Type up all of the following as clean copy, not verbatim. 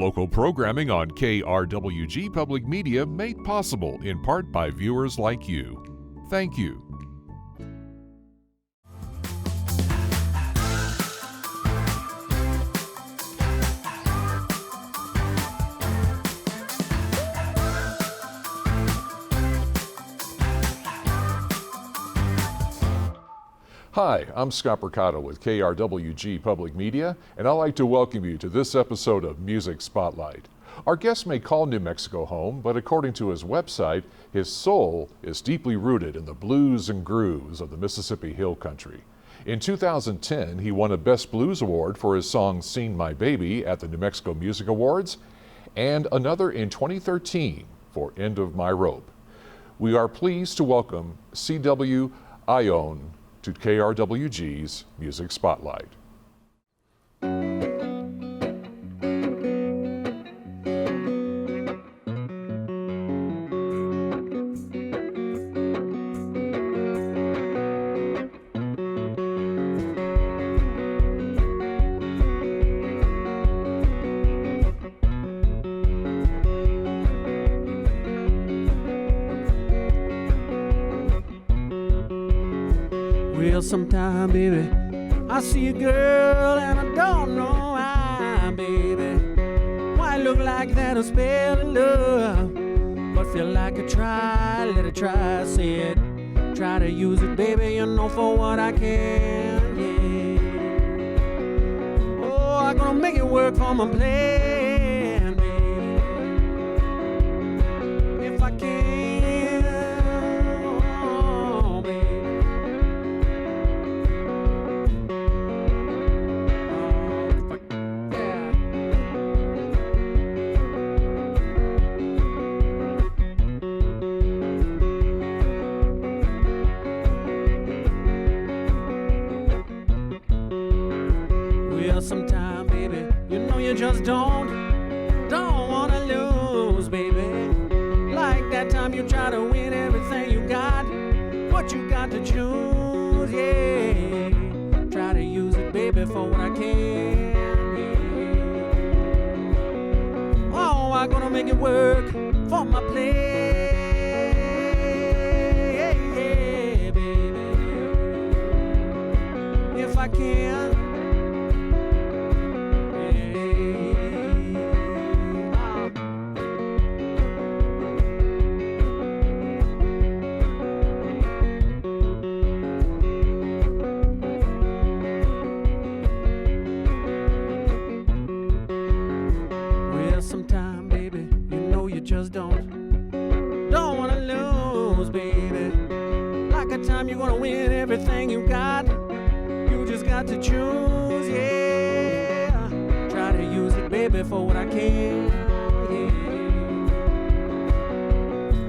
Local programming on KRWG Public Media made possible in part by viewers like you. Thank you. Hi, I'm Scott Mercado with KRWG Public Media, and I'd like to welcome you to this episode of Music Spotlight. Our guest may call New Mexico home, but according to his website, his soul is deeply rooted in the blues and grooves of the Mississippi Hill Country. In 2010, he won a Best Blues Award for his song Seen My Baby at the New Mexico Music Awards, and another in 2013 for End of My Rope. We are pleased to welcome CW Ayon to KRWG's Music Spotlight. Well, sometime, baby, I see a girl and I don't know why, baby. Why look like that a spell of love? But feel like a try, let it try, say it. Try to use it, baby, you know, for what I can, yeah. Oh, I'm gonna make it work for my plan, baby. If I can. Sometime, baby, you know you just don't wanna lose, baby. Like that time you try to win everything you got, but you got to choose, yeah. Try to use it, baby, for what I can, yeah. Oh, I'm gonna make it work for my play, yeah, baby. If I can. Sometime, baby, you know you just don't wanna lose, baby. Like a time you're gonna win everything you got, you just got to choose, yeah. Try to use it, baby, for what I can, yeah.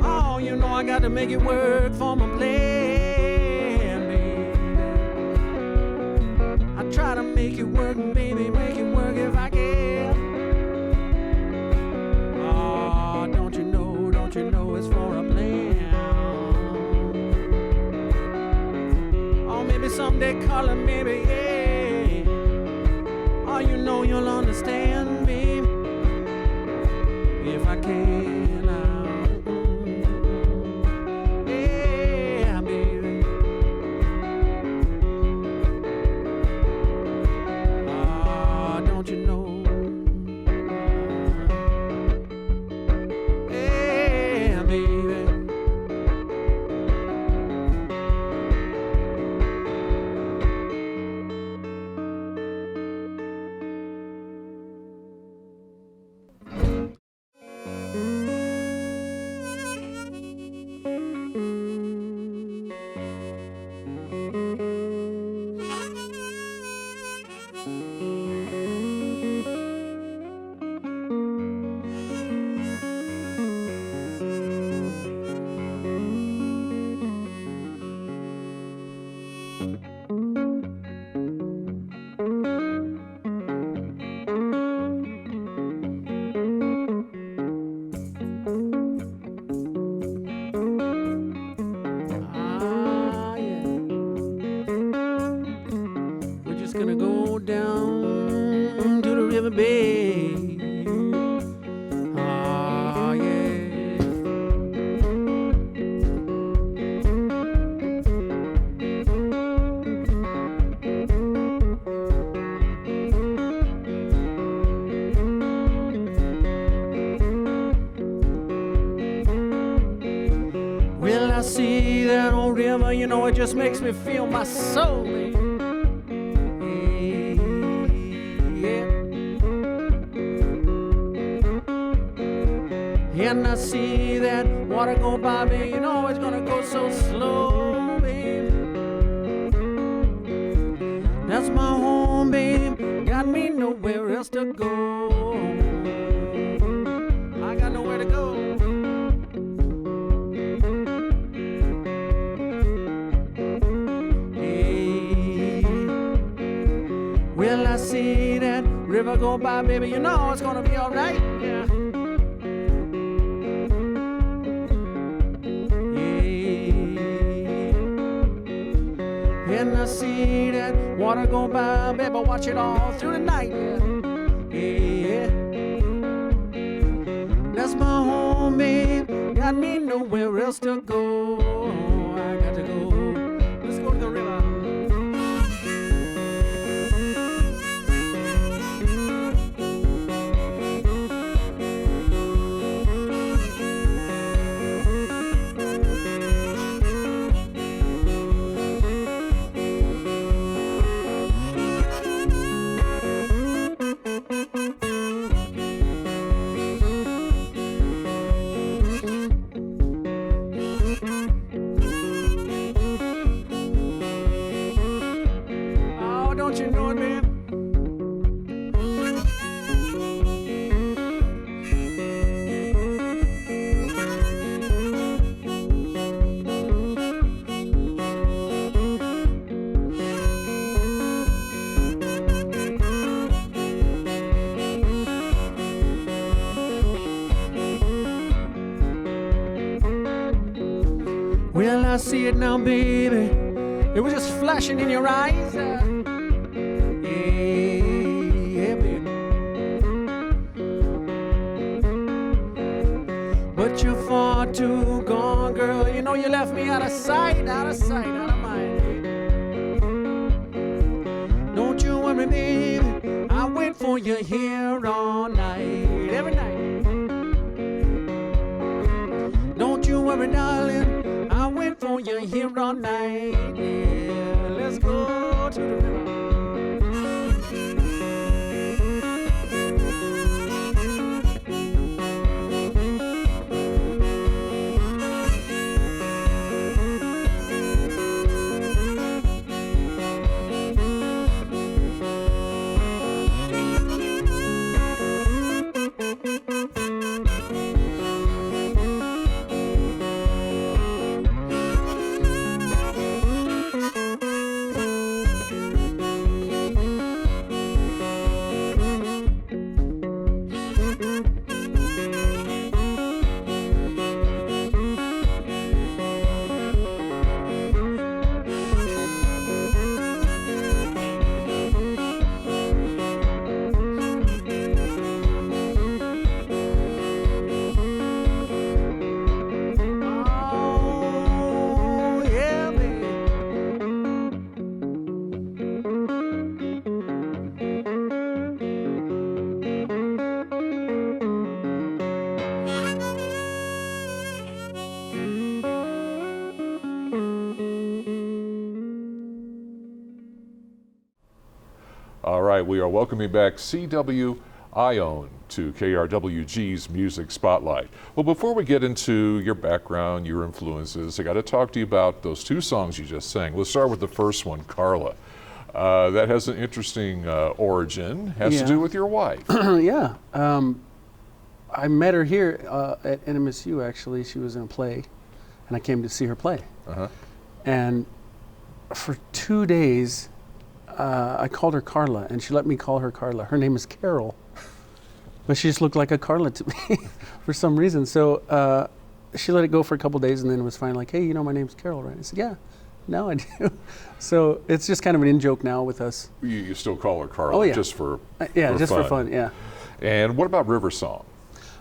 Oh, you know I got to make it work for my plan, baby. I try to make it work, baby, make it work if I can. You know it's for a plan. Oh, maybe someday color, maybe, yeah. Oh, you know you'll understand, babe, if I can. Yeah, baby. Oh, don't you know? gonna go down to the riverbed. I see that old river, you know, it just makes me feel my soul, baby. And I see that water go by me, you know it's gonna go so slow, babe. That's my home, babe. Got me nowhere else to go. I got nowhere to go. Hey. Well, I see that river go by, baby, you know it's gonna be alright, yeah. And I see that water go by, baby, watch it all through the night, yeah. That's my home, babe, got me nowhere else to go. I got to go, let's go to the river. Don't you know it, man? Well, I see it now, baby. It was just flashing in your eyes. But you're far too gone, girl. You know you left me out of sight, out of sight, out of mind. Don't you worry, baby. I'll wait for you here all night, every night. Don't you worry, darling. I'll wait for you here all night. Yeah, let's go to the river. All right, we are welcoming back CW Ayon to KRWG's Music Spotlight. Well, before we get into your background, your influences, I got to talk to you about those two songs you just sang. Let's start with the first one, Carla. That has an interesting origin, has to do with your wife. Yeah. I met her here at NMSU, actually. She was in a play, and I came to see her play. Uh-huh. And for 2 days, I called her Carla, and she let me call her Carla. Her name is Carol, but she just looked like a Carla to me for some reason. So she let it go for a couple days, and then was finally like, hey, you know, my name's Carol, right? I said, yeah, now I do. So it's just kind of an in-joke now with us. You still call her Carla, oh, yeah. just for yeah, for just fun. for fun, yeah. And what about River Song?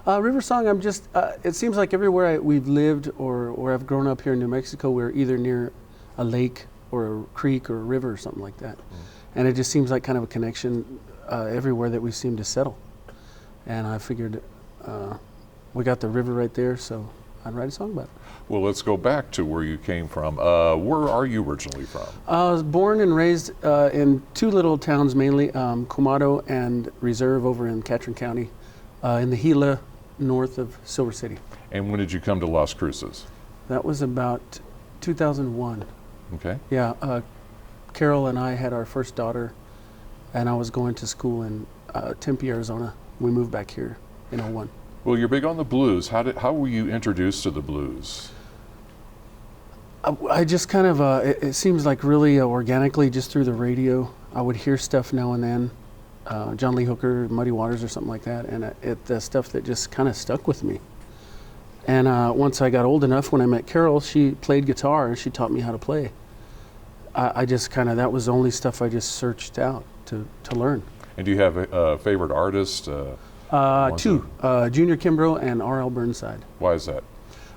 River Song, I'm just, it seems like everywhere we've lived or I've grown up here in New Mexico, we're either near a lake or a creek or a river or something like that. And it just seems like kind of a connection everywhere that we seem to settle. And I figured we got the river right there, so I'd write a song about it. Well, let's go back to where you came from. Where are you originally from? I was born and raised in two little towns mainly, Comado and Reserve over in Catron County, in the Gila, north of Silver City. And when did you come to Las Cruces? That was about 2001. Okay. Yeah, Carol and I had our first daughter, and I was going to school in Tempe, Arizona. We moved back here in '01. Well, you're big on the blues. How were you introduced to the blues? I just kind of, it seems like really organically just through the radio. I would hear stuff now and then, John Lee Hooker, Muddy Waters or something like that, and the stuff that just kind of stuck with me. And once I got old enough, when I met Carol, she played guitar and she taught me how to play. I just kind of, that was the only stuff I just searched out to learn. And do you have a favorite artist? Two, Junior Kimbrough and R.L. Burnside. Why is that?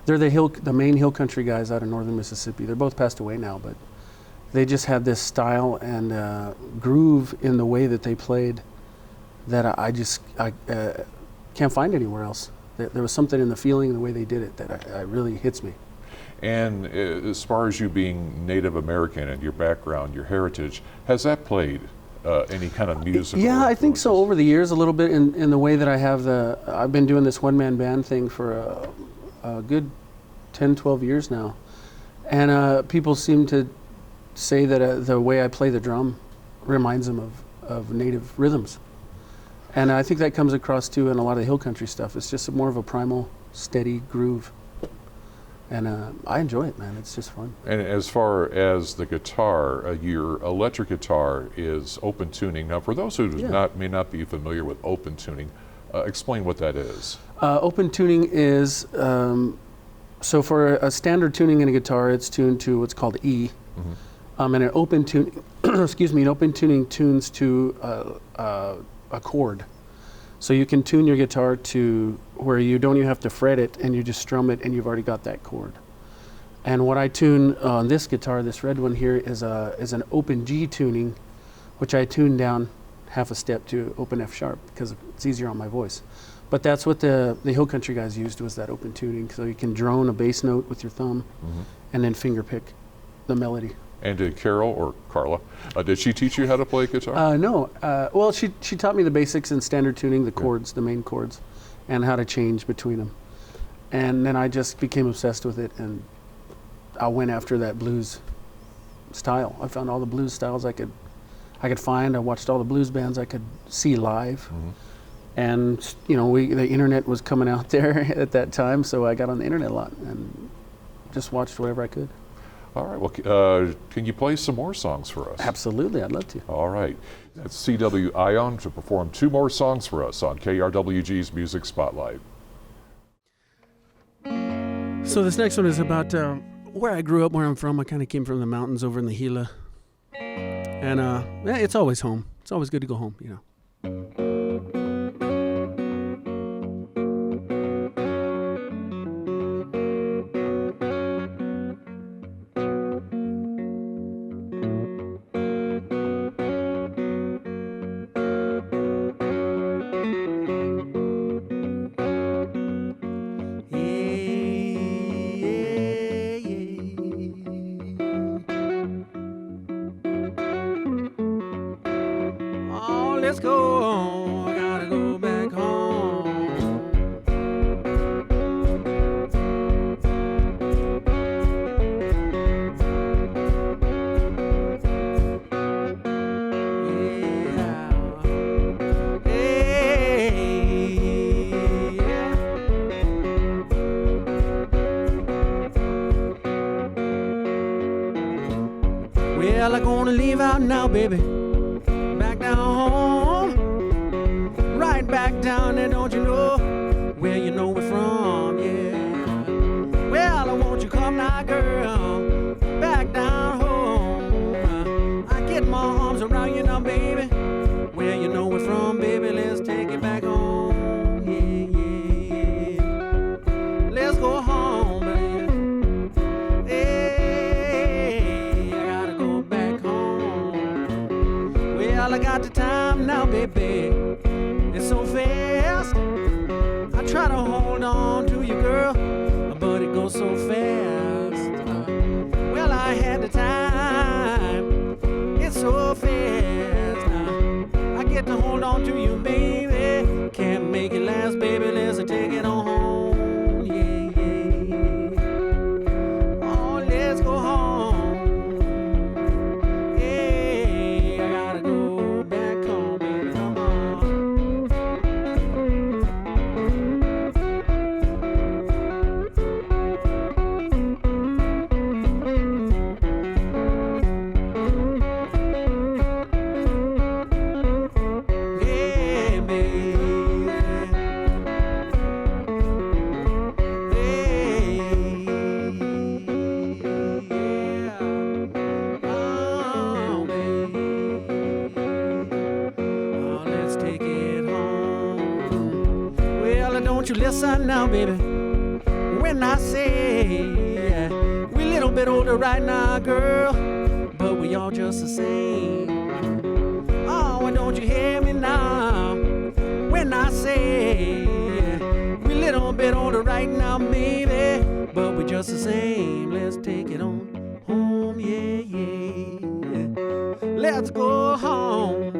They're the main hill country guys out of northern Mississippi. They're both passed away now, but they just had this style and groove in the way that they played that I can't find anywhere else. There was something in the feeling and the way they did it that really hits me. And as far as you being Native American and your background, your heritage, has that played any kind of musical? Yeah, I think so. influences? Over the years, a little bit in the way that I've been doing this one-man band thing for a good 10, 12 years now. And people seem to say that the way I play the drum reminds them of native rhythms. And I think that comes across too in a lot of the hill country stuff. It's just more of a primal, steady groove. And I enjoy it, man. It's just fun. And as far as the guitar, your electric guitar is open tuning. Now, for those who may not be familiar with open tuning, explain what that is. Open tuning is, so for a standard tuning in a guitar, it's tuned to what's called E. Mm-hmm. And an open tuning, an open tuning tunes to a chord. So you can tune your guitar to where you don't even have to fret it and you just strum it and you've already got that chord. And what I tune on this guitar, this red one here, is an open G tuning, which I tune down half a step to open F sharp because it's easier on my voice. But that's what the hill country guys used, was that open tuning. So you can drone a bass note with your thumb and then finger pick the melody. And did Carol or Carla, did she teach you how to play guitar? No. Well, she taught me the basics in standard tuning, the chords, the main chords, and how to change between them. And then I just became obsessed with it, and I went after that blues style. I found all the blues styles I could find. I watched all the blues bands I could see live. And the internet was coming out there at that time, so I got on the internet a lot and just watched whatever I could. All right, well, can you play some more songs for us? Absolutely, I'd love to. All right. That's CW Ayon to perform 2 more songs for us on KRWG's Music Spotlight. So this next one is about where I grew up, where I'm from. I kind of came from the mountains over in the Gila. And it's always home. It's always good to go home, Let's go home, I gotta go back home. Well, I'm gonna leave out now, baby. Back down home, right back down there, don't you know where you know we're from, yeah. Well, I want you come now, girl, back down home. I get my arms around you now, baby, where you know we're from, baby, let's take it back home, yeah, yeah. Let's go home, baby. Hey, I gotta go back home. Well, I got the time now, baby. It's so fast. I try to hold on to you, girl, but so fast. Well, I had the time. It's so fast. I get to hold on to you, baby. Can't make it last, baby. Let's take it on home. Yeah, yeah. Oh, let's go home. Hey, I gotta go back home, baby. Come on. Yeah, baby. Oh, baby. Oh, let's take it home. Well, don't you listen now, baby, when I say we're a little bit older right now, girl, but we all just the same. Oh, and don't you hear me now when I say we're a little bit older right now, baby, but we're just the same. Let's take it on home, yeah, yeah. Let's go home.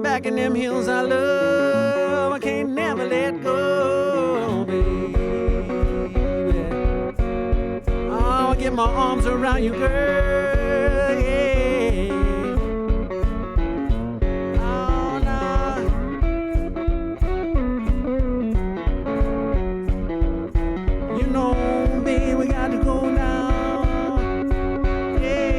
Back in them hills I love, I can't never let go, baby. I'll get my arms around you, girl, yeah. Oh, nah. You know, baby, we got to go now, yeah.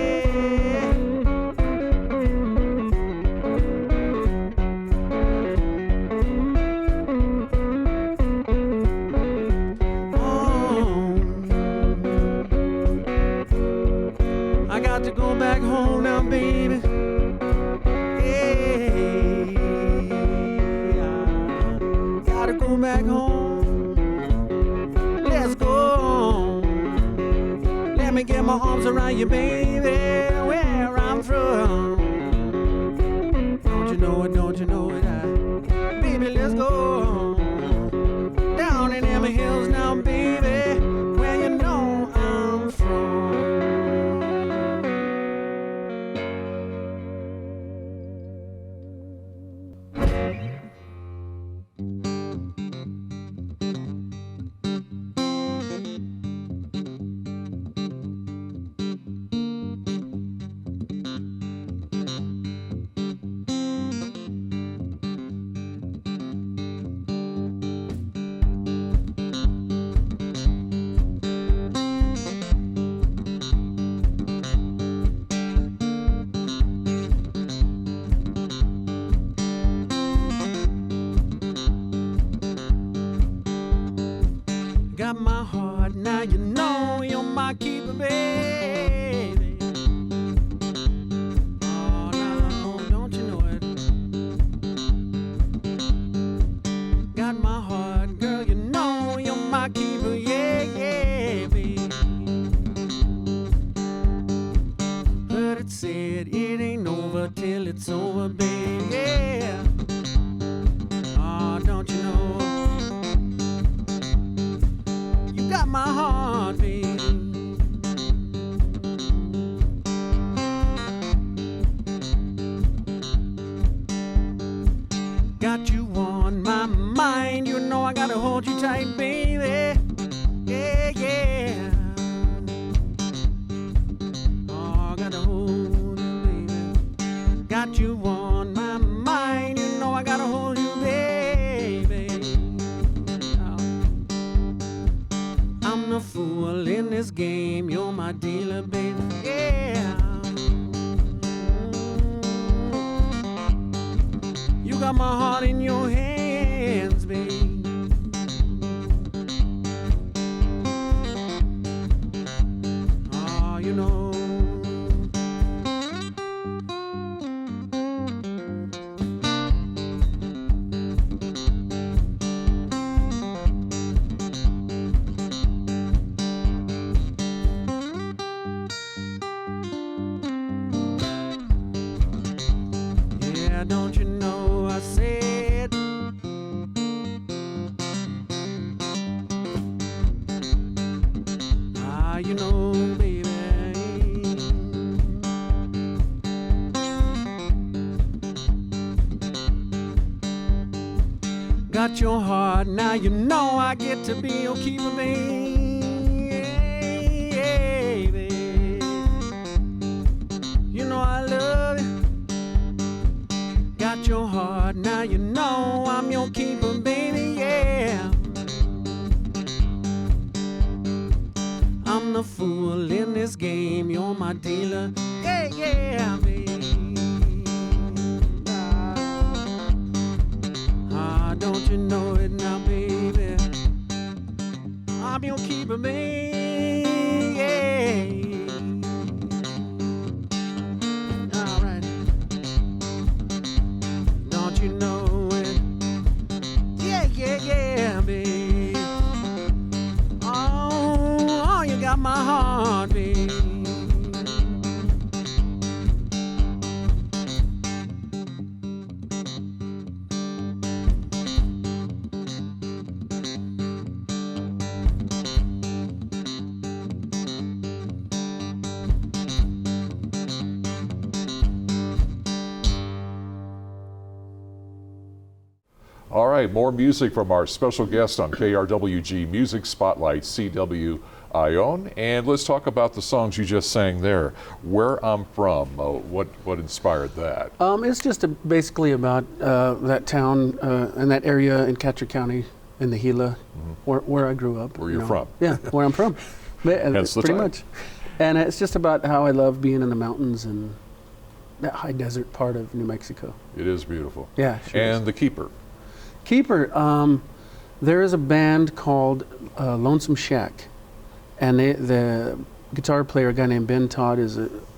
I got to go back home now, baby. Yeah, gotta go back home. Let's go home. Let me get my arms around you, baby, where I'm from. Don't you know it, don't you know it? Baby, let's go home. Down in them hills now, baby, where you know I'm from. Got my heart, now you know you're my keeper, baby. Oh, no, don't you know it? Got my heart, girl, you know you're my keeper, yeah, yeah, baby. Heard it said it ain't over till it's over, baby, yeah. Oh, don't you know? Got my heart, baby. Got you on my mind, you know I gotta hold you tight, baby. Yeah, yeah. Oh, I gotta hold you, baby. Got you on my mind, you know I gotta hold you, baby. I'm the fool in this game, you're my dealer, baby, yeah. You got my heart in your hands, baby. Oh, you know. Got your heart, now you know I get to be your keeper, baby. You know I love you. Got your heart, now you know I'm your keeper, baby, yeah. I'm the fool in this game, you're my dealer, yeah, yeah, baby. Don't you know it now, baby? I'm your keeper, baby, yeah. All right. Don't you know it? Yeah, yeah, yeah, baby. Oh, you got my heart, baby. All right, more music from our special guest on KRWG Music Spotlight, CW Ayon. And let's talk about the songs you just sang there. Where I'm From, what inspired that? It's just basically about that town and that area in Catcher County in the Gila, where I grew up. Where you're from. Yeah, where I'm from. Hence the pretty title. much. And it's just about how I love being in the mountains and that high desert part of New Mexico. It is beautiful. Yeah, sure And is. The Keeper. Keeper, there is a band called Lonesome Shack, and the guitar player, a guy named Ben Todd,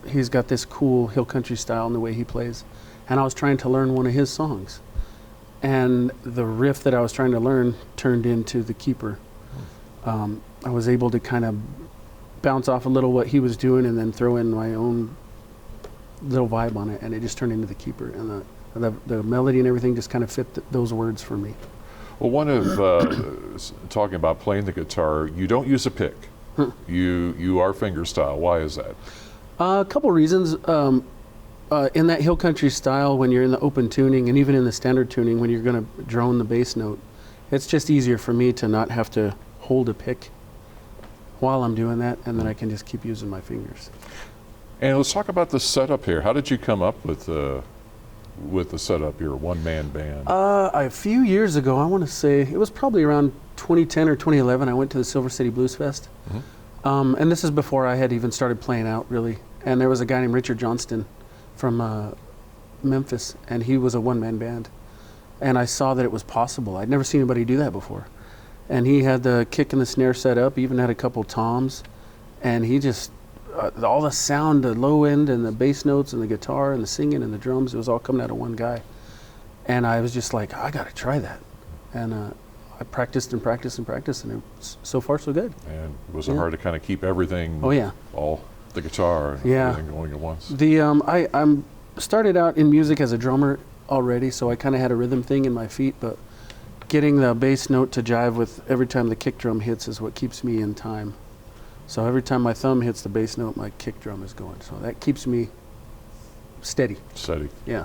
he's got this cool hill country style in the way he plays, and I was trying to learn one of his songs, and the riff that I was trying to learn turned into The Keeper. I was able to kind of bounce off a little what he was doing and then throw in my own little vibe on it, and it just turned into The Keeper, and the melody and everything just kind of fit those words for me. Well, one of talking about playing the guitar, you don't use a pick. You are fingerstyle. Why is that? A couple reasons. In that hill country style, when you're in the open tuning and even in the standard tuning, when you're going to drone the bass note, it's just easier for me to not have to hold a pick while I'm doing that, and then I can just keep using my fingers. And let's talk about the setup here. How did you come up with the setup, your one-man band? A few years ago, I want to say, it was probably around 2010 or 2011, I went to the Silver City Blues Fest. And this is before I had even started playing out, really. And there was a guy named Richard Johnston from Memphis, and he was a one-man band. And I saw that it was possible. I'd never seen anybody do that before. And he had the kick and the snare set up, even had a couple toms, and he just, all the sound, the low end and the bass notes and the guitar and the singing and the drums, it was all coming out of one guy. And I was just like, I got to try that. And I practiced and practiced and practiced, and it's so far so good. And was it hard to kind of keep everything, Oh yeah, all the guitar, and Yeah. everything going at once? I'm started out in music as a drummer already, so I kind of had a rhythm thing in my feet, but getting the bass note to jive with every time the kick drum hits is what keeps me in time. So every time my thumb hits the bass note, my kick drum is going. So that keeps me steady. Steady. Yeah.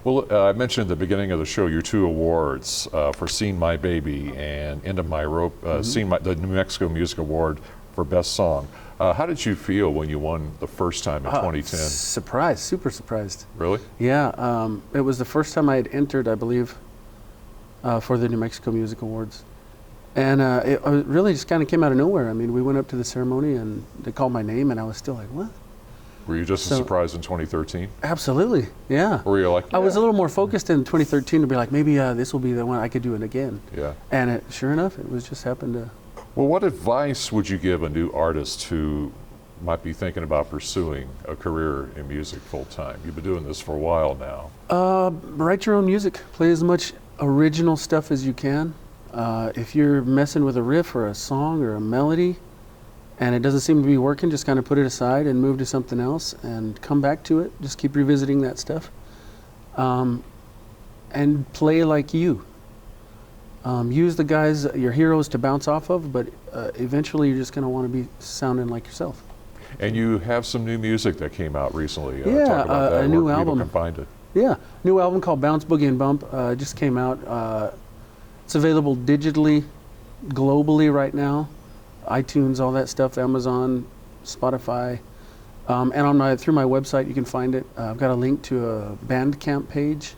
Well, I mentioned at the beginning of the show your two awards for Seen My Baby and End of My Rope, the New Mexico Music Award for Best Song. How did you feel when you won the first time in 2010? Surprised, super surprised. Really? Yeah, it was the first time I had entered, I believe, for the New Mexico Music Awards. And it really just kind of came out of nowhere. I mean, we went up to the ceremony and they called my name, and I was still like, what? Were you just as surprised in 2013? Absolutely, yeah. Or were you like, I was a little more focused in 2013 to be like, maybe this will be the one I could do it again. Yeah. And sure enough, it was just happened to. Well, what advice would you give a new artist who might be thinking about pursuing a career in music full time? You've been doing this for a while now. Write your own music. Play as much original stuff as you can. If you're messing with a riff or a song or a melody and it doesn't seem to be working, just kind of put it aside and move to something else and come back to it. Just keep revisiting that stuff. And play like you. Use the guys, your heroes, to bounce off of, but eventually you're just going to want to be sounding like yourself. And you have some new music that came out recently. Yeah, talk about that, a new where people album. can find it. Yeah, new album called Bounce, Boogie, and Bump just came out. It's available digitally, globally right now. iTunes, all that stuff, Amazon, Spotify. And on through my website, you can find it. I've got a link to a Bandcamp page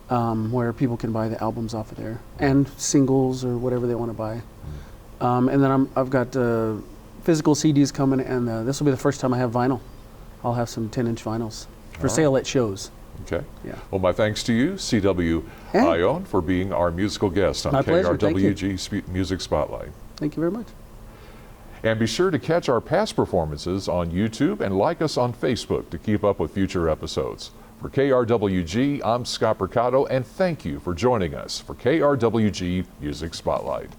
where people can buy the albums off of there, and singles or whatever they want to buy. And then I've got physical CDs coming, and this will be the first time I have vinyl. I'll have some 10-inch vinyls for sale at shows. Okay. Yeah. Well, my thanks to you, CW Ayon, for being our musical guest on My pleasure. Thank you. KRWG Music Spotlight. Thank you very much. And be sure to catch our past performances on YouTube and like us on Facebook to keep up with future episodes. For KRWG, I'm Scott Mercado, and thank you for joining us for KRWG Music Spotlight.